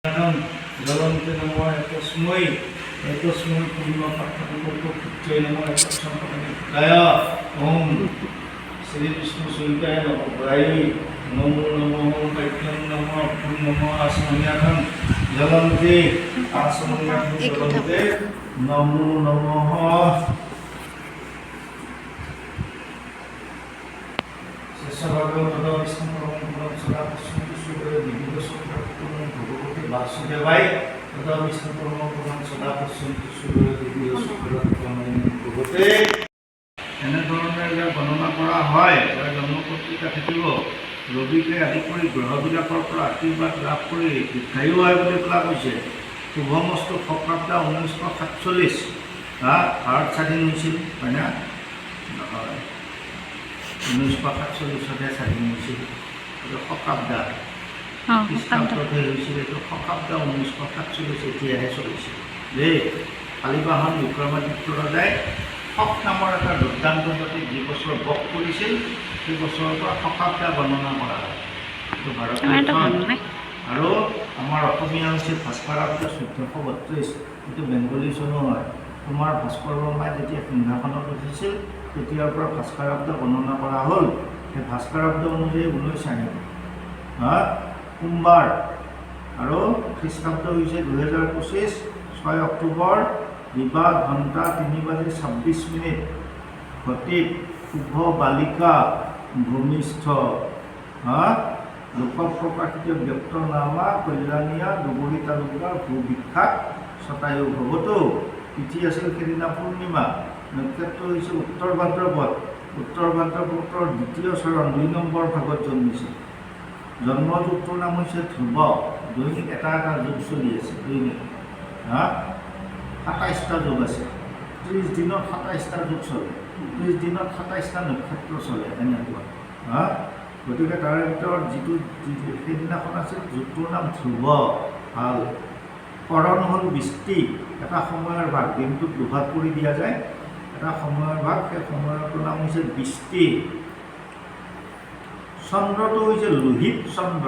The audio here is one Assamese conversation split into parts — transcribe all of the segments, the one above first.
জ্বলন্তে নমঃ একস্মৈ পূর্ণ পাঠ্যপুত্রে নমঃ একসম্পদায় ওম শ্রী বিষ্ণু সূর্যায় নমঃ নমো নমঃ পাঠ্যং নমঃ ওম নমঃ আসমন্যাথং জ্বলন্তে আসমন্যাথং জ্বলন্তে নমো নমঃ বাসুদেবাই তথা বিষ্ণু পরম প্রধান সদা পশ্যন্তি সূৰ্য দেৱী ভগৱতে এনেধৰণে গণনা কৰা হয়। জন্ম পত্ৰিকা থাকিব ৰবিকে আদি কৰি গ্ৰহবিলাকৰ পৰা আশীৰ্বাদ লাভ কৰি দীৰ্ঘায়ু হয় বুলি কোৱা কৈছে। শুভমস্তু শকাব্দা 1947 ভাৰত স্বাধীন হৈছিল, হয় না? নহয়, 1947 স্বাধীন হৈছিল। শকাব্দা খ্ৰীষ্টাব্দতহে হৈছিল, এইটো শকাব্দা 1947 এতিয়াহে চলিছিল দেই। কালিবাহন বিক্ৰমাদিত্য ৰজাই শক নামৰ এটা দুৰ্দান্ত জাতিক যি বছৰ বস কৰিছিল সেই বছৰৰ পৰা শকাব্দা গণনা কৰা হয়। এইটো ভাৰতীয় আৰু আমাৰ অসমীয়া হৈছে ভাস্কৰাব্দ 1432, এইটো বেংগলী চনো হয়। কুমাৰ ভাস্কৰ বৰ্মাই যেতিয়া সিংহাসনত উঠিছিল তেতিয়াৰ পৰা ভাস্কৰাব্দ গণনা কৰা হ'ল। সেই ভাস্কৰাব্দ অনুযায়ী 19 আহিব সোমবাৰ আৰু খ্ৰীষ্টাব্দ হৈছে 2025 6 অক্টোবৰ বিবাহ ঘণ্টা 3:26 সঠিক শুভ বালিকা ভূমিষ্ঠ লোক প্ৰকাশিত ব্যক্তৰ নামা কল্যাণীয়া দুবৰী তালুকাৰ ভূবিখ্যাত শতায়ু ভৱতো। তিথি আছিল সেইদিনা পূৰ্ণিমা। নক্ষত্ৰ হৈছে উত্তৰ ভাদ্ৰপদ। উত্তৰ ভাদ্ৰপদৰ দ্বিতীয় চৰণ 2 নম্বৰ ভাগত জন্মিছিল। জন্মযুগটোৰ নাম হৈছে ধ্ৰুৱ। দৈনিক এটা এটা যুগ চলি আছে, দৈনিক 27টা যুগ আছে। 30 দিনত 27টা যুগ চলে, 30 দিনত 27টা নক্ষত্ৰ চলে, এনেকুৱা। গতিকে তাৰে ভিতৰত যিটো সেইদিনাখন আছিল যুগটোৰ নাম ধ্ৰুৱ। ভাল কৰণ হ'ল বৃষ্টি, এটা সময়ৰ ভাগ, দিনটোত দুভাগ কৰি দিয়া যায়, এটা সময়ৰ ভাগ, সেই সময়টোৰ নাম হৈছে বৃষ্টি। চন্দ্ৰটো হৈছে লোহিত চন্দ্ৰ।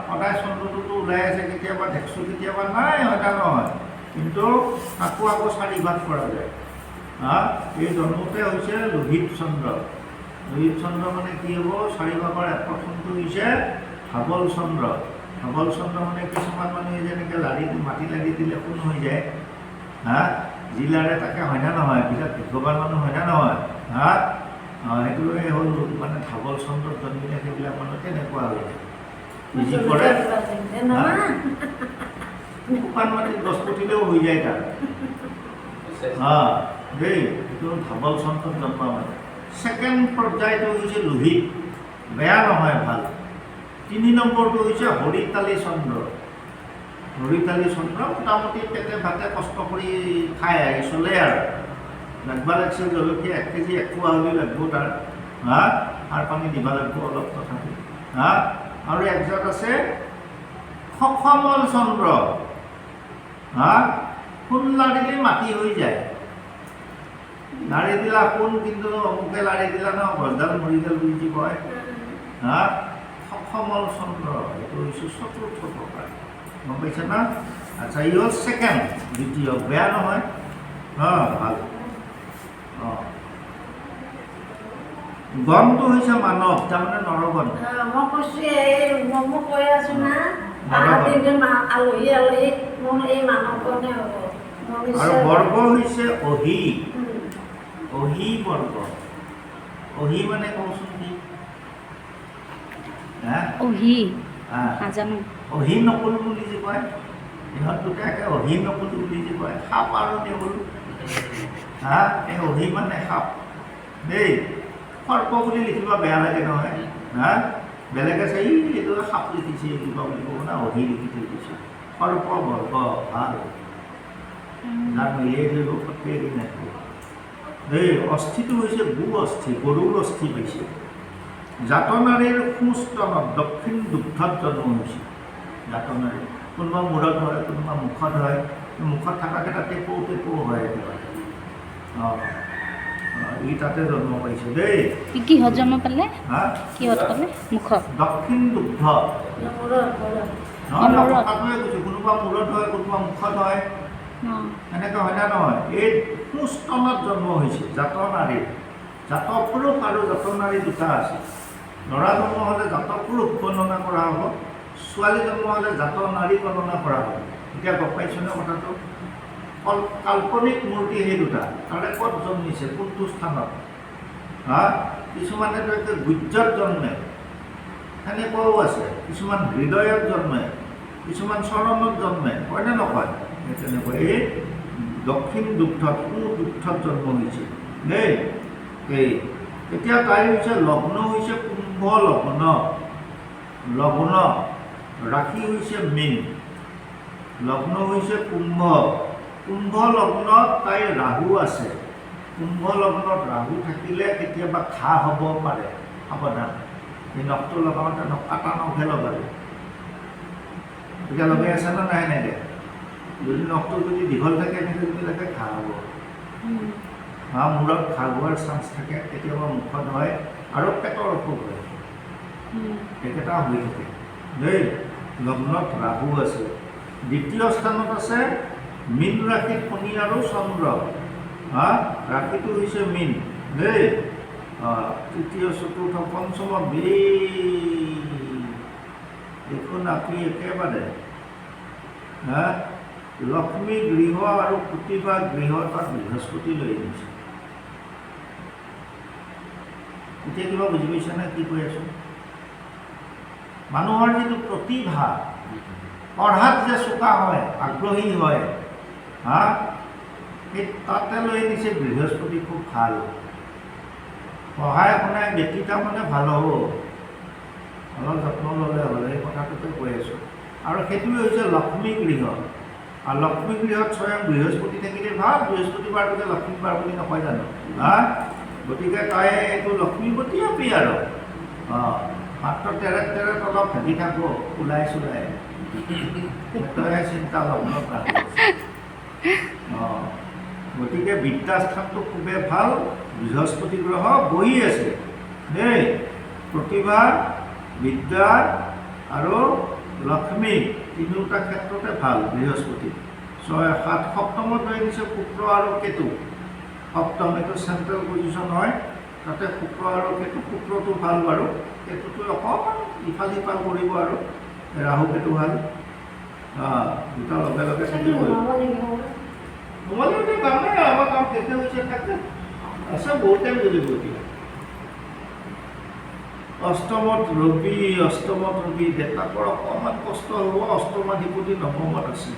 সদায় চন্দ্ৰটোতো ওলাই আছে, কেতিয়াবা দেখিছোঁ কেতিয়াবা নাই, এটা নহয়, কিন্তু আকৌ 4 ভাগ কৰা যায়। এই জন্মতে হৈছে লোহিত চন্দ্ৰ। লোহিত চন্দ্ৰ মানে কি হ'ব? 4 ভাগৰ প্ৰথমটো হৈছে ধাৱল চন্দ্ৰ। ধাৱল চন্দ্ৰ মানে কিছুমান মানুহে যেনেকৈ মাটি লাগি দিলে কোন হৈ যায়, যি লাৰে তাকে হয় না নহয়, বিৰাট ভগৱান মানুহ হয় না নহয়, সেইটোৱে হ'ল মানে ধাৱল চন্দ্ৰত জন্মিলে সেইবিলাক মানুহ তেনেকুৱা হৈ যায়। যি কৰে শুকান মাটিত গছ পুতিলেও হৈ যায় তাৰ দেই। এইটো ধাৱল চন্দ্ৰত জন্মা মানে। ছেকেণ্ড পৰ্যায়টো হৈছে লোহিত, বেয়া নহয়, ভাল। 3 নম্বৰটো হৈছে হৰিতালী চন্দ্ৰ। হৰিতালী চন্দ্ৰ মোটামুটি পেটে ভাতে কষ্ট কৰি খাই চলে আৰু লাগবা লাগছে জলকীয়া 1 কেজি 1 পোৱা হ'লে লাগিব তাৰ, সাৰ পানী দিব লাগিব অলপ তথাপি। আৰু একজাত আছে খখমল চন্দ্ৰ। সোণ লাৰিলে মাটি হৈ যায়, লাৰি দিলা সোণ, কিন্তু অমুকে লাৰি দিলা ন গছডাল মৰি গ'ল বুলি যি কয়। খখমল চন্দ্ৰ, এইটো হৈছে চতুৰ্থ প্ৰকাৰ, গম পাইছে না? আচ্ছা, ই হ'ল ছেকেণ্ড, দ্বিতীয়, বেয়া নহয়, ভাল। গণটো হৈছে মানৱ, তাৰমানে নৰগণ। আৰু বৰ্গ হৈছে অহি। অহি বৰ্গ। অহি মানে কওঁচোন কি? অহি নকুল বুলি যে কয়, ইহঁত দুটাকে অহি নকুল বুলি যে কয়, সাপ আৰু নেউল। এই অহি মানে সাপ দেই। সৰ্প বুলি লিখিব বেয়া লাগে নহয়, বেলেগ আছে, এইটো সাপ লিখিছে কিবা বুলি ক'ব না, অহি লিখি থৈ দিছে। সৰ্প বৰ্গ ভাল, যাক মিলিয়ে ধৰিব ফটকে এৰি নাথাকিব দেই। অস্থিটো হৈছে গো অস্থি, গৰুৰ অস্থি পাইছে। জাতনাৰীৰ সুস্তনত দক্ষিণ দুগ্ধত জন্ম হৈছে। জাতনাৰী কোনোবা মূৰত হয়, কোনোবা মুখত হয়, মুখত থকাকেইটা টেপৌ টেপৌ হয় একেবাৰে। ই তাতে জন্ম পাইছে দেই। কিহত জন্ম পালে? হা কিহত পালে? মুখত? দক্ষিণ দুগ্ধ নহয় কথাটোৱে কৈছোঁ, কোনোবা মূৰত হয়, কোনোবা মুখত হয়, এনেকৈ হয় না নহয়? এই সুস্তনত জন্ম হৈছে জাতৰ নাৰীৰ। জাতক পুৰুষ আৰু জাতৰ নাৰী দুটা আছে। ল'ৰা জন্ম হ'লে জাতক পুৰুষ গণনা কৰা হ'ব, ছোৱালী জন্ম হ'লে জাতৰ নাৰী গণনা কৰা হ'ব। এতিয়া গম পাইছোনে কথাটো? কাল্পনিক মূৰ্তি সেই দুটা, তাৰে ক'ত জন্মিছে, কোনটো স্থানত? হা কিছুমানেতো একে গুজ্জত জন্মে, সেনেকুৱাও আছে। কিছুমান হৃদয়ত জন্মে, কিছুমান চৰণত জন্মে, হয়নে নকয়? তেনেকুৱা এই দক্ষিণ দুগ্ধত, দুগ্ধত জন্ম হৈছে দেই। এতিয়া তাই হৈছে লগ্ন হৈছে কুম্ভ লগ্ন, লগ্ন ৰাশি হৈছে মীন, লগ্ন হৈছে কুম্ভ। কুম্ভ লগ্নত তাই ৰাহু আছে। কুম্ভ লগ্নত ৰাহু থাকিলে কেতিয়াবা ঘাঁ হ'ব পাৰে, সাৱধান। এই নখটো লগাওঁতে কাটা নখহে লগালে, এতিয়া লগাই আছে নে নাই এনেকৈ? যদি নখটো যদি দীঘল থাকে এনেকৈ যদি লাগে ঘাঁ হ'ব, মূৰত ঘাঁ হোৱাৰ চান্স থাকে, কেতিয়াবা মুখত হয় আৰু পেটৰ অসুখ হয়, এইকেইটা হৈ থাকে দেই। লগ্নত ৰাহু আছে। দ্বিতীয় স্থানত আছে মীন ৰাশিত শনি আৰু চন্দ্ৰ। ৰাশিটো হৈছে মীন দেই। তৃতীয় চতুৰ্থ পঞ্চমত দেখোন আপুনি একেবাৰে লক্ষ্মী গৃহ আৰু প্ৰতিভা গৃহ তাত বৃহস্পতি লৈ আনিছে। এতিয়া কিবা বুজি পাইছেনে কি কৈ আছোঁ? মানুহৰ যিটো প্ৰতিভা, পঢ়াত যে চোকা হয়, আগ্ৰহী হয়, সেই তাতে লৈ আনিছে বৃহস্পতি। খুব ভাল, পঢ়াই শুনাই ব্যক্তিতা মানে ভাল হ'ব, অলপ যত্ন ল'লে হ'ল, এই কথাটোকে কৈ আছোঁ। আৰু সেইটোৱে হৈছে লক্ষ্মী গৃহ। আৰু লক্ষ্মী গৃহত স্বয়ং বৃহস্পতি থাকিলে ভাল। বৃহস্পতিবাৰটোকে লক্ষ্মীবাৰ বুলি নকয় জানো? গতিকে তাই এইটো লক্ষ্মীপতি আপি আৰু মাত্ৰ তেৰে অলপ ভাগি থাকো ওলাই চোলাই, তইহে চিন্তা লগ্নত ৰাখি। গতিকে বিদ্যাস্থানটো খুবেই ভাল। বৃহস্পতি গ্ৰহ বহি আছে দেই। প্ৰতিভা, বিদ্যা আৰু লক্ষ্মী তিনিওটা ক্ষেত্ৰতে ভাল বৃহস্পতি। 6, 7, সপ্তমত লৈ দিছে শুক্ৰ আৰু কেতু। সপ্তম এইটো চেণ্ট্ৰেল পজিশ্যন হয়, তাতে শুক্ৰ আৰু কেতু। শুক্ৰটো ভাল বাৰু, কেতুটো অকণমান ইফাল সিফাল কৰিব আৰু ৰাহু কেতু ভাল। দুটা লগে লগে থাকিব। তোমালোকে কাম নাই, আমাৰ কাম কেতিয়া হৈছে থাকে আছে, বহুত টাইম জ্বলিব এতিয়া। অষ্টমত ৰবি, দেউতাকৰ অকণমান কষ্ট হ'ব। অষ্টমাধিপতি নৱমত আছে।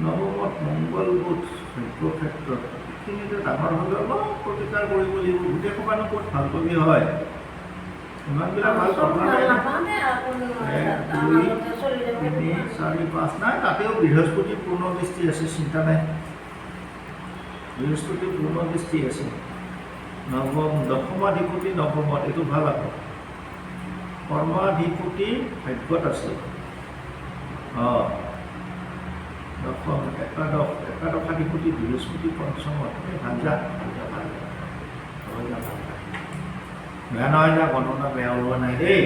নৱমত মংগল বুধ ক্ষেত্ৰত, এইখিনিতে ডাঙৰ হ'লে অলপ প্ৰতিকাৰ কৰিব লাগিব। গোটেই সমানো ক'ত ভাল কবি হয়, ইমানবিলাক ভাল কথা নাই। 1, 2, 3, 4, 5 নাই, তাতেও বৃহস্পতি পূৰ্ণ দৃষ্টি আছে, চিন্তা নাই। বৃহস্পতি পূৰ্ণ দৃষ্টি আছে। নৱম, দশমাধিপতি নৱমত, এইটো ভাল আকৌ। কৰ্মাধিপতি ভাগ্যত আছে। দশম, একাদশাধিপতি বৃহস্পতি পঞ্চমত। ভাল যা, বেয়া নহয় যা, গণনা বেয়া ওলোৱা নাই দেই,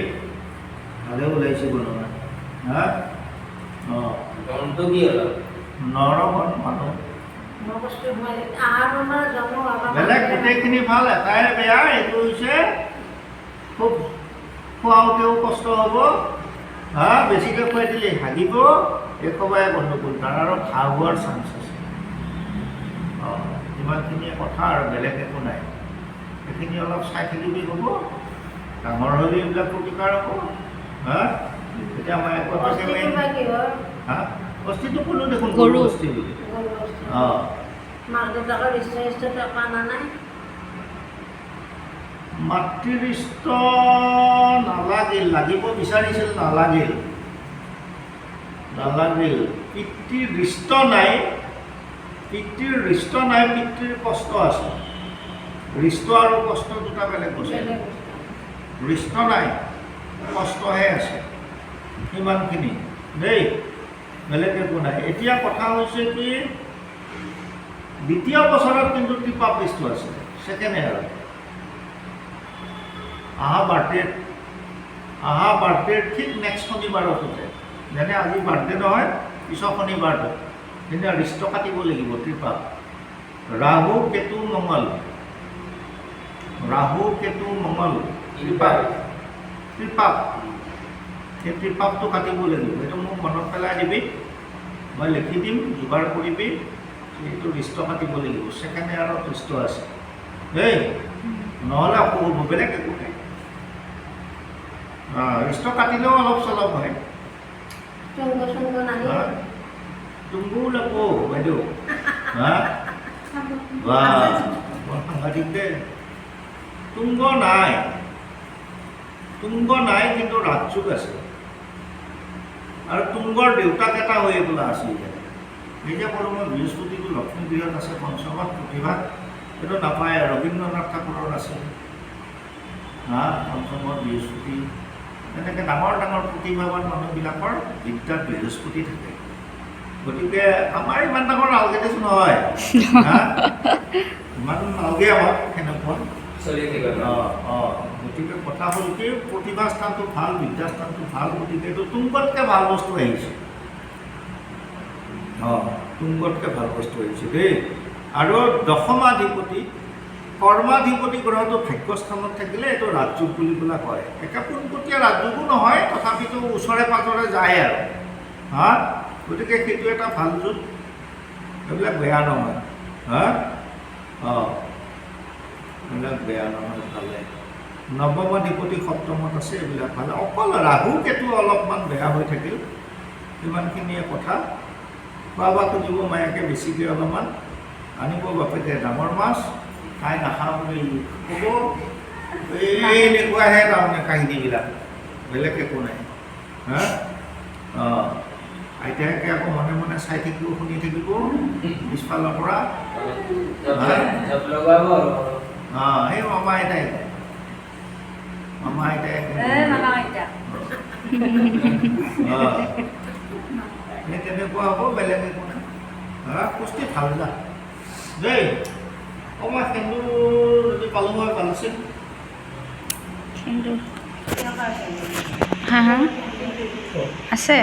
ভালে ওলাইছে গণনা। নৰমত মানুহ বেলেগ গোটেইখিনি ভাল, এটাই বেয়া, এইটো হৈছে খুব খুৱাওঁতেও কষ্ট হ'ব। বেছিকৈ খুৱাই দিলে হাগিব, একেবাৰে গণ্ডগোল, তাৰ আৰু ঘাঁ হোৱাৰ চান্স আছে। ইমানখিনিয়ে কথা আৰু বেলেগ একো নাই। এইখিনি অলপ চাই থাকিবি হ'ব, ডাঙৰ হ'লে এইবিলাক প্ৰতিকাৰ হ'ব। এতিয়া মই অস্থিটো ক'লো দেখোন, গৰু অস্থি বুলি। মাতৃষ্ট নালাগিল, লাগিব বিচাৰিছিল, নালাগিল। পিতৃৰ ৰিষ্ট নাই, পিতৃৰ কষ্ট আছে। ৰিষ্ট আৰু কষ্ট দুটা বেলেগ বস্তু। ৰিষ্ট নাই, কষ্টহে আছে, সিমানখিনি দেই, বেলেগ একো নাই। এতিয়া কথা হৈছে কি, দ্বিতীয় বছৰত কিন্তু ত্ৰিপাপ লিষ্টটো আছে ছেকেণ্ড ইয়াৰত অহা বাৰ্থডেৰ ঠিক নেক্সট শনিবাৰতে যেনে আজি বাৰ্থডে নহয় পিছৰ শনিবাৰটো কিন্তু ৰিষ্ট কাটিব লাগিব ত্ৰিপাপ ৰাহু কেতু মংগল ত্ৰিপাপ সেই ত্ৰিপাপটো কাটিব লাগিব সেইটো মোক মনত পেলাই দিবি মই লিখি দিম যোগাৰ কৰিবি সেইটো ৰিষ্ট কাটিব লাগিব ছেকেণ্ড ইয়াৰত ৰিষ্ট আছে দেই নহ'লে অসুবিধা বেলেগ একো নাই ৰিষ্ট কাটিলেও অলপ চলপ হয় তুংগু লাগ বাইদেউ হা সাংঘাতিক দে তুংগ নাই কিন্তু ৰাজযোগ আছে আৰু তুংগৰ দেউতাক এটা হৈ বোলা আছিল এতিয়া ক'লোঁ মই বৃহস্পতিটো লক্ষ্মী গৃহত আছে পঞ্চমত প্ৰতিভাত এইটো নাপায় ৰবীন্দ্ৰনাথ ঠাকুৰৰ আছে পঞ্চমত বৃহস্পতি তেনেকৈ ডাঙৰ প্ৰতিভাৱান মানুহবিলাকৰ বিদ্যাত বৃহস্পতি থাকে গতিকে আমাৰ ইমান ডাঙৰ নালগেটিছ নহয় ইমান নালগে আমাক সেনেকুৱা গতিকে কথা হ'ল কি প্ৰতিভা স্থানটো ভাল বিদ্যাস্থানটো ভাল গতিকে এইটো তুংগতকৈ ভাল বস্তু আহিছে তুংগতকৈ ভাল বস্তু আহিছে দেই আৰু দশমাধিপতি কৰ্মাধিপতি গ্ৰহটো ভাগ্যস্থানত থাকিলে এইটো ৰাজযোগ বুলি পেলাই কয় একে পোনপটীয়া ৰাজযোগো নহয় তথাপিতো ওচৰে পাজৰে যায় আৰু গতিকে সেইটো এটা ভাল যোগ এইবিলাক বেয়া নহয় এইবিলাক বেয়া নহয় ভালে নৱমাধিপতি সপ্তমত আছে এইবিলাক ভালে অকল ৰাহু কেতু অলপমান বেয়া হৈ থাকিল সিমানখিনিয়ে কথা খোৱা বোৱাটো দিব মায়াকে বেছিকৈ অলপমান আনিব বাপেকে ডাঙৰ মাছ খাই নাখাওঁ বুলি ক'ব এনেকুৱাহে তাৰমানে কাহিনীবিলাক বেলেগ একো নাই আইতাকে আকৌ মনে মনে চাই থাকিব শুনি থাকিব পিছফালৰ পৰা সেই মামা আইতাই সেই তেনেকুৱা হ'ব বেলেগ একো নাই পুষ্টি ভাল যা দেই মই সেন্দুৰ যদি পালোঁ হয় ভাল আছিল হা আছে